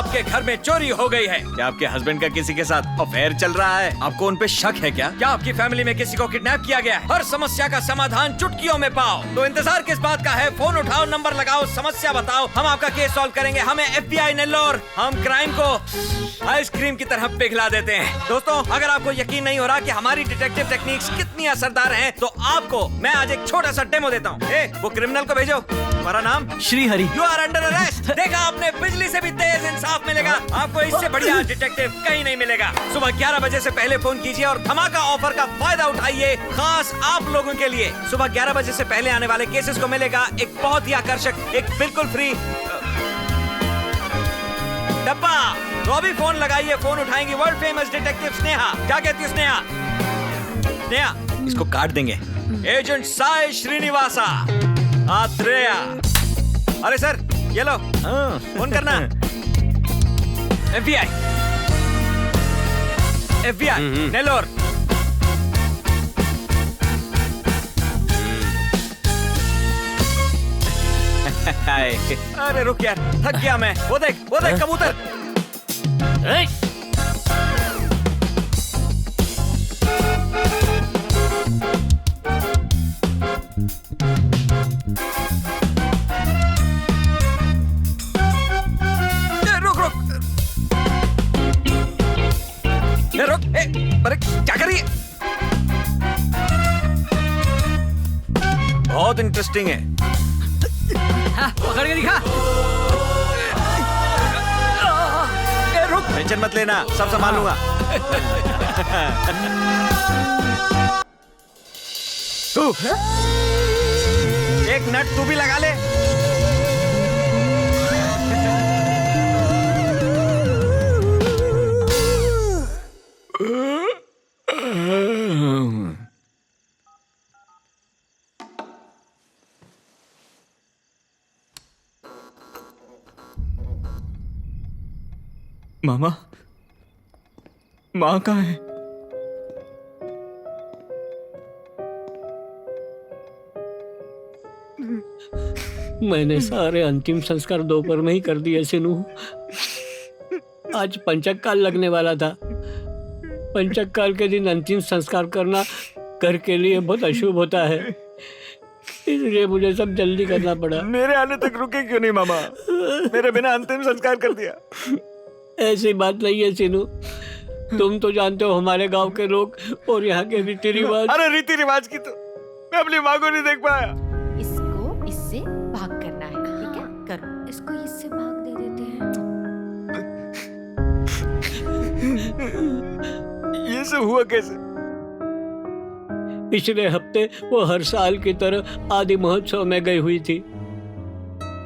आपके घर में चोरी हो गई है। क्या आपके हस्बैंड का किसी के साथ अफेयर चल रहा है? आपको उन पे शक है क्या? क्या आपकी फैमिली में किसी को किडनैप किया गया है? हर समस्या का समाधान चुटकियों में पाओ। तो इंतजार किस बात का है? फोन उठाओ, नंबर लगाओ, समस्या बताओ, हम आपका केस सॉल्व करेंगे। हमें FBI नेल्लोर, हम क्राइम को आइसक्रीम की तरह पिघला देते हैं। दोस्तों, अगर आपको यकीन नहीं हो रहा कि हमारी डिटेक्टिव टेक्निक्स कितनी असरदार हैं, तो आपको मैं आज एक छोटा सा डेमो देता हूँ। वो क्रिमिनल को भेजो। तुम्हारा नाम? Shrihari. You are under arrest. देखा आपने, बिजली से भी तेज इंसाफ मिलेगा। आपको इससे बढ़िया डिटेक्टिव कहीं नहीं मिलेगा। सुबह 11 बजे से पहले फोन कीजिए और धमाका ऑफर का फायदा उठाइए, खास आप लोगों के लिए। सुबह 11 बजे से पहले आने वाले केसेस को मिलेगा एक बहुत ही आकर्षक, एक बिल्कुल फ्री डब्बा। तो अभी फोन लगाइए, फोन उठाएंगी वर्ल्ड फेमस डिटेक्टिव स्नेहा। क्या कहती है स्नेहा? स्नेहा, इसको काट देंगे। एजेंट साई श्रीनिवासा आत्रेया। अरे सर, ये लो, फोन करना। FBI नेल्लोर। अरे रुक यार, थक गया मैं। वो देख कबूतर। रुक, अरे क्या कर रही है? बहुत इंटरेस्टिंग है। पकड़ के दिखा। रुक, टेंशन मत लेना, सब संभाल लूंगा। एक नट तू भी लगा ले। मामा, माँ कहाँ है? मैंने सारे अंतिम संस्कार दोपहर में ही कर दिए सिनू। आज पंचक काल लगने वाला था। पंचक काल के दिन अंतिम संस्कार करना घर के लिए बहुत अशुभ होता है, इसलिए मुझे सब जल्दी करना पड़ा। मेरे आने तक रुके क्यों नहीं मामा? मेरे बिना अंतिम संस्कार कर दिया। ऐसी बात नहीं है सिनू, तुम तो जानते हो हमारे गांव के लोग और यहाँ के रीति रिवाज। अरे रीति रिवाज की तो मैं अपनी माँ को नहीं देख पाया। इसको इससे भाग करना है, ठीक है? करो, इसको इससे भाग दे देते हैं। ये सब हुआ कैसे? पिछले हफ्ते वो हर साल की तरह आदि महोत्सव में गई हुई थी।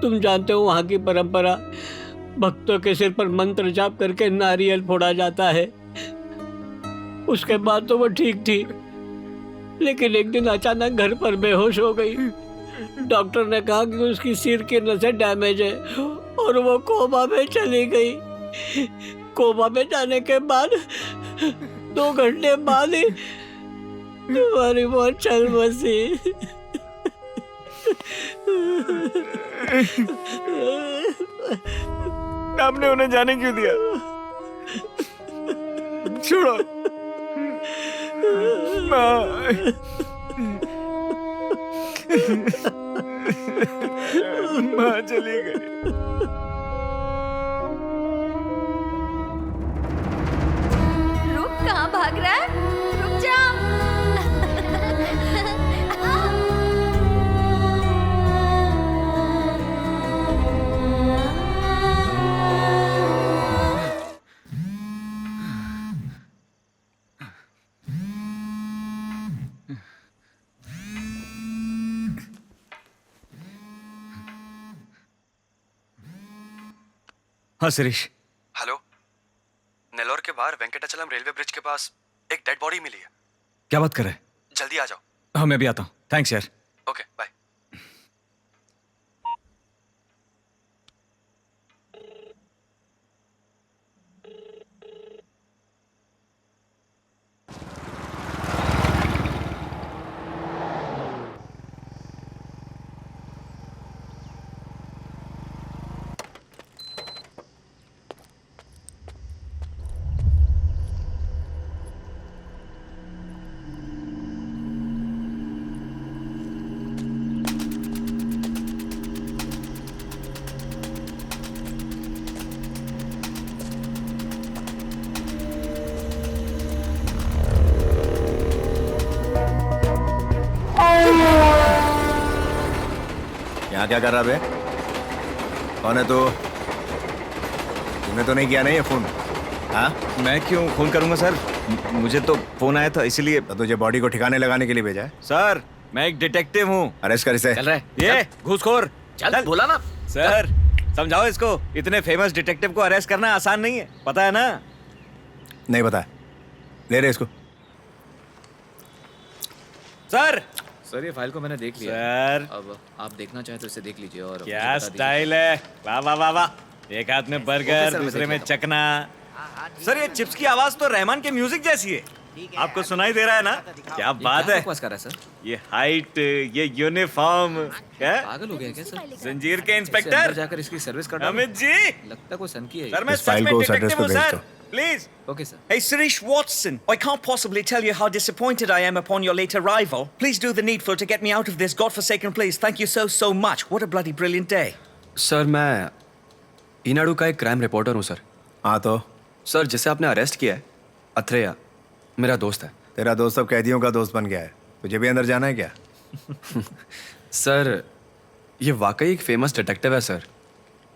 तुम जानते हो वहाँ की परंपरा, भक्तों के सिर पर मंत्र जाप करके नारियल फोड़ा जाता है। उसके बाद तो वो ठीक थी, लेकिन एक दिन अचानक घर पर बेहोश हो गई। डॉक्टर ने कहा कि उसकी सिर की नसें डैमेज है और वो कोमा में चली गई। कोमा में जाने के बाद 2 घंटे बाद ही तुम्हारी मौत चल बसी। आपने उन्हें जाने क्यों दिया? छोड़ो। माँ चली गई। रुक, कहाँ भाग रहा है? रुक जा। हाँ शिरीष। हेलो, नेल्लोर के बाहर वेंकटाचलम रेलवे ब्रिज के पास एक डेड बॉडी मिली है। क्या बात कर रहे हैं? जल्दी आ जाओ। हाँ मैं भी आता हूँ। थैंक्स यार। Okay, bye. यहाँ क्या कर रहा बे? कौन है तू? तूने तो नहीं किया नहीं ये फोन? हाँ, मैं क्यों फोन करूंगा सर? मुझे तो फोन आया था इसीलिए। तो तुझे बॉडी को ठिकाने लगाने के लिए भेजा है? सर मैं एक डिटेक्टिव हूँ। अरेस्ट कर इसे। चल रहा है ये घूसखोर। चल बोला ना। सर समझाओ इसको, इतने फेमस डिटेक्टिव को अरेस्ट करना आसान नहीं है, पता है ना? नहीं पता। ले रहे इसको। सर सर ये फाइल को मैंने देख लिया। सर अब आप देखना चाहें तो इसे देख लीजिए और मुझे क्या बता दीजिए। स्टाइल है, वाह वाह वाह वाह। एक हाथ में बर्गर, सर, मैं दूसरे देख में लेता हूँ। चकना। सर ये चिप्स की आवाज तो रहमान के म्यूजिक जैसी है। आपको सुनाई दे रहा है ना? क्या ये बात क्या है। बकवास कर रहा है सर? ये हाइट, ये यूनिफॉर्म, क्या पागल हो गया क्या सर? जंजीर के इससे अंदर इंस्पेक्टर जाकर इसकी सर्विस कर डालो। अमित जी। लगता कोई सन की है सर ये। मैं इस सच फाइल में को उस एड्रेस डिटेक्टिव हूँ पे भेज सर, दो। Please. Okay sir. Hey, Sirish Watson, I can't possibly tell you how disappointed I am upon your late arrival. Please do the needful to get me out of this godforsaken place. Thank you so much. What a bloody brilliant day. Sir मैं ईनाडू का एक crime reporter हूँ sir. हाँ तो sir जिसे आपने arrest किया है, अथरेया, मेरा दोस्त है। तेरा दोस्त अब कैदियों का दोस्त बन गया है। तुझे भी अंदर जाना है क्या? सर ये वाकई एक फेमस डिटेक्टिव है सर।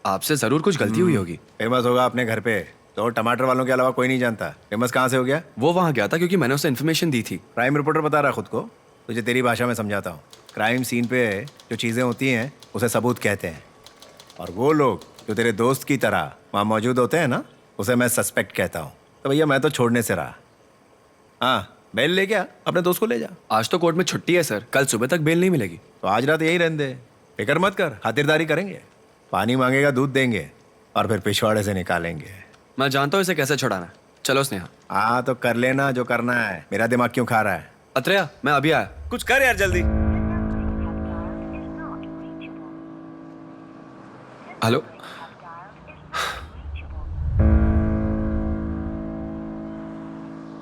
आपसे ज़रूर कुछ गलती हुई होगी। फेमस होगा अपने घर पे, तो टमाटर वालों के अलावा कोई नहीं जानता। फेमस कहाँ से हो गया? वो वहाँ गया था क्योंकि मैंने उसे इन्फॉर्मेशन दी थी। क्राइम रिपोर्टर बता रहा खुद को। तुझे तेरी भाषा में समझाता हूँ। क्राइम सीन पे जो चीज़ें होती हैं उसे सबूत कहते हैं, और वो लोग जो तेरे दोस्त की तरह वहाँ मौजूद होते हैं ना, उसे मैं सस्पेक्ट कहता हूँ। तो भैया मैं तो छोड़ने से रहा। हाँ, बेल ले गया, अपने दोस्त को ले जा। आज तो कोर्ट में छुट्टी है सर, कल सुबह तक बेल नहीं मिलेगी। तो आज रात यही रहने दे, फिक्र मत कर, खातिरदारी करेंगे। पानी मांगेगा दूध देंगे, और फिर पिछवाड़े से निकालेंगे। मैं जानता हूँ इसे कैसे छुड़ाना। चलो स्नेहा। हाँ तो कर लेना जो करना है। मेरा दिमाग क्यों खा रहा है? अथरेया मैं अभी आया। कुछ कर यार जल्दी। हेलो।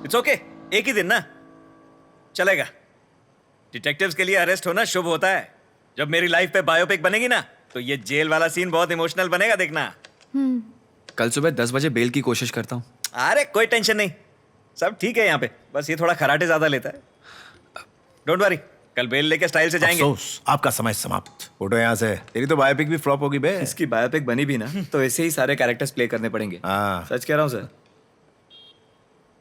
इट्स ओके, एक ही दिन ना चलेगा। डिटेक्टिव्स के लिए अरेस्ट होना शुभ होता है। जब मेरी लाइफ पे बायोपिक बनेगी ना, तो ये जेल वाला सीन बहुत इमोशनल बनेगा, देखना। कल सुबह 10 बजे बेल की कोशिश करता हूँ। अरे कोई टेंशन नहीं, सब ठीक है यहाँ पे। बस ये थोड़ा खराटे ज्यादा लेता है। डोंट वरी, कल बेल लेके स्टाइल से जाएंगे। अफसोस, आपका समय समाप्त। उठो यहाँ से। तेरी तो बायोपिक भी फ्लॉप होगी बे। इसकी बायोपिक बनी भी ना तो ऐसे ही सारे कैरेक्टर्स प्ले करने पड़ेंगे। हाँ। सच कह रहा हूँ सर।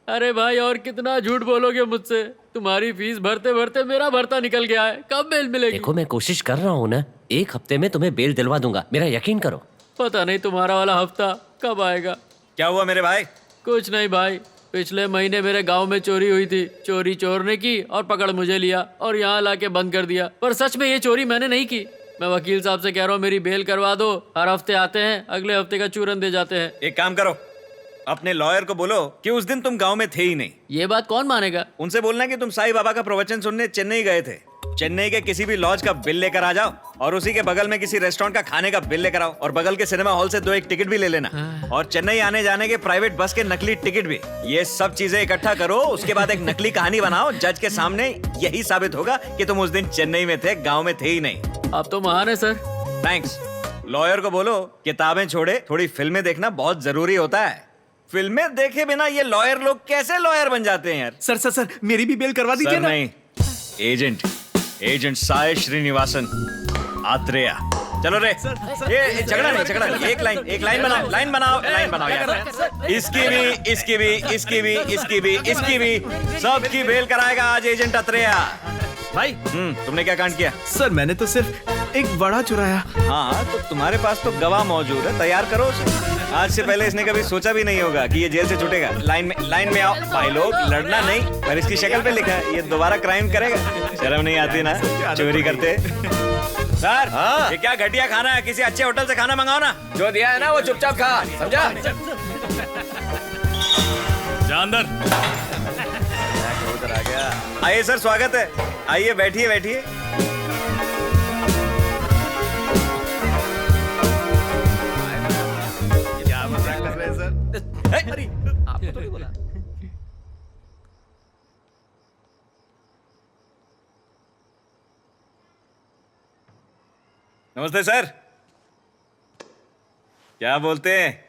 अरे भाई और कितना झूठ बोलोगे मुझसे? तुम्हारी फीस भरते भरते मेरा भरता निकल गया है। कब बेल मिलेगी? देखो मैं कोशिश कर रहा हूँ ना, 1 हफ्ते में तुम्हें बेल दिलवा दूंगा, मेरा यकीन करो। पता नहीं तुम्हारा वाला हफ्ता कब आएगा। क्या हुआ मेरे भाई? कुछ नहीं भाई, पिछले महीने मेरे गांव में चोरी हुई थी। चोरी चोर ने की और पकड़ मुझे लिया और यहाँ लाके बंद कर दिया। पर सच में ये चोरी मैंने नहीं की। मैं वकील साहब से कह रहा हूँ मेरी बेल करवा दो। हर हफ्ते आते हैं, अगले हफ्ते का चूरन दे जाते हैं। एक काम करो, अपने लॉयर को बोलो कि उस दिन तुम गांव में थे ही नहीं। ये बात कौन मानेगा? उनसे बोलना कि तुम साईं बाबा का प्रवचन सुनने चेन्नई गए थे। चेन्नई के किसी भी लॉज का बिल लेकर आ जाओ, और उसी के बगल में किसी रेस्टोरेंट का खाने का बिल लेकर आओ, और बगल के सिनेमा हॉल से 2 टिकट भी ले लेना, और चेन्नई आने जाने के प्राइवेट बस के नकली टिकट भी। ये सब चीजें इकट्ठा करो, उसके बाद एक नकली कहानी बनाओ। जज के सामने यही साबित होगा कि तुम उस दिन चेन्नई में थे, गाँव में थे ही नहीं। आप तो महान है सर। थैंक्स। लॉयर को बोलो किताबें छोड़े, थोड़ी फिल्में देखना बहुत जरूरी होता है। फिल्में देखे बिना ये लॉयर लोग कैसे लॉयर बन जाते हैं यार? सर मेरी भी बेल करवा सर नहीं, एजेंट साय श्रीनिवासन आत्रेया। चलो रे, ये झगड़ा नहीं, एक लाइन बनाओ यार। इसकी भी सबकी बेल कराएगा आज एजेंट आत्रेया। भाई तुमने क्या कांड किया? सर मैंने तो सिर्फ एक बड़ा चुराया। हाँ तो तुम्हारे पास तो गवाह मौजूद है, तैयार करो उसे। आज से पहले इसने कभी सोचा भी नहीं होगा कि ये जेल से छूटेगा। लाइन में आओ भाई लोग, लड़ना नहीं। पर इसकी शक्ल पे लिखा है ये दोबारा क्राइम करेगा। शर्म नहीं आती ना, चोरी करते। सर ये क्या घटिया खाना है, किसी अच्छे होटल से खाना मंगाओ ना। जो दिया है ना वो चुपचाप खा, समझा? जा अंदर। आ गया। आइए सर, स्वागत है। आइए बैठिए। क्या मजाक कर रहे हैं सर? अरे आपने तो नहीं बोला। नमस्ते सर। क्या बोलते हैं?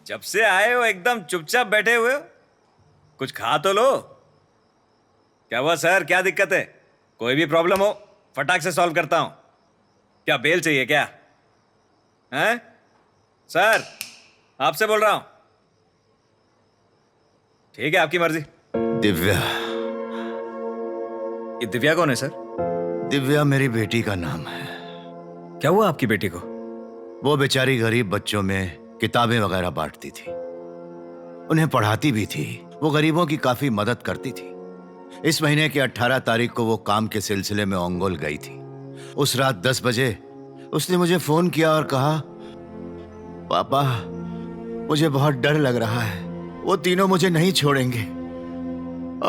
जब से आए हो एकदम चुपचाप बैठे हुए हो, कुछ खा तो लो। क्या हुआ सर, क्या दिक्कत है? कोई भी प्रॉब्लम हो फटाक से सॉल्व करता हूं। क्या बेल चाहिए क्या? हैं? सर, आपसे बोल रहा हूं। ठीक है, आपकी मर्जी। दिव्या। ये दिव्या कौन है सर? दिव्या मेरी बेटी का नाम है। क्या हुआ आपकी बेटी को? वो बेचारी गरीब बच्चों में किताबें वगैरह बांटती थी, उन्हें पढ़ाती भी थी। वो गरीबों की काफी मदद करती थी। इस महीने की 18 तारीख को वो काम के सिलसिले में ओंगोल गई थी। उस रात 10 बजे उसने मुझे फोन किया और कहा, पापा मुझे बहुत डर लग रहा है, वो तीनों मुझे नहीं छोड़ेंगे।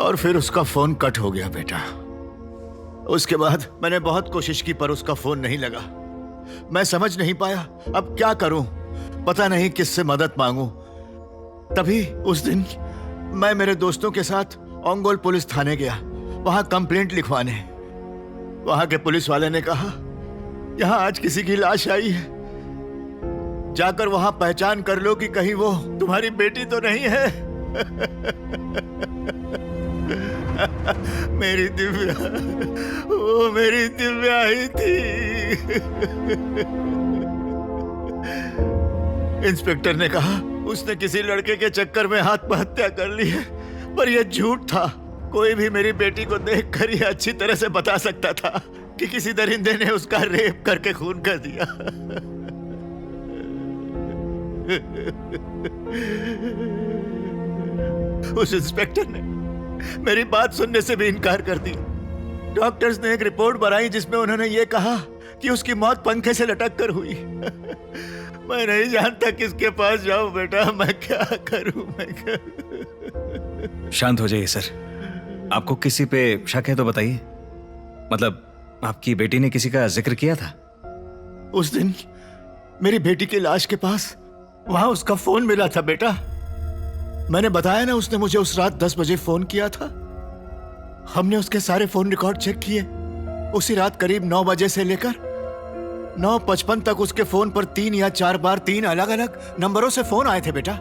और फिर उसका फोन कट हो गया बेटा। उसके बाद मैंने बहुत कोशिश की पर उसका फोन नहीं लगा। मैं समझ नहीं पाया अब क्या करूं, पता नहीं किससे मदद मांगूं। तभी उस दिन मैं मेरे दोस्तों के साथ ओंगोल पुलिस थाने गया, वहां कंप्लेंट लिखवाने। वहां के पुलिस वाले ने कहा, यहां आज किसी की लाश आई है, जाकर वहां पहचान कर लो कि कहीं वो तुम्हारी बेटी तो नहीं है। मेरी दिव्या, वो मेरी दिव्या ही थी। इंस्पेक्टर ने कहा उसने किसी लड़के के चक्कर में आत्महत्या कर ली है, पर यह झूठ था। कोई भी मेरी बेटी को देखकर यह अच्छी तरह से बता सकता था कि किसी दरिंदे ने उसका रेप करके खून कर दिया। उस इंस्पेक्टर ने मेरी बात सुनने से भी इनकार कर दी। डॉक्टर्स ने एक रिपोर्ट बनाई जिसमें उन्होंने ये कहा कि उसकी मौत पंखे से लटक कर हुई। मैं नहीं जानता किसके पास जाऊं बेटा, मैं क्या करूं, मैं क्या। शांत हो जाइए सर। आपको किसी पे शक है तो बताइए। मतलब आपकी बेटी ने किसी का जिक्र किया था? उस दिन मेरी बेटी की लाश के पास वहां उसका फोन मिला था बेटा। मैंने बताया ना, उसने मुझे उस रात 10 बजे फोन किया था। हमने उसके सारे फोन रिकॉर्ड चेक किए। उसी रात करीब 9 बजे से लेकर 9:55 तक उसके फोन पर 3 या 4 बार 3 अलग अलग नंबरों से फोन आए थे बेटा।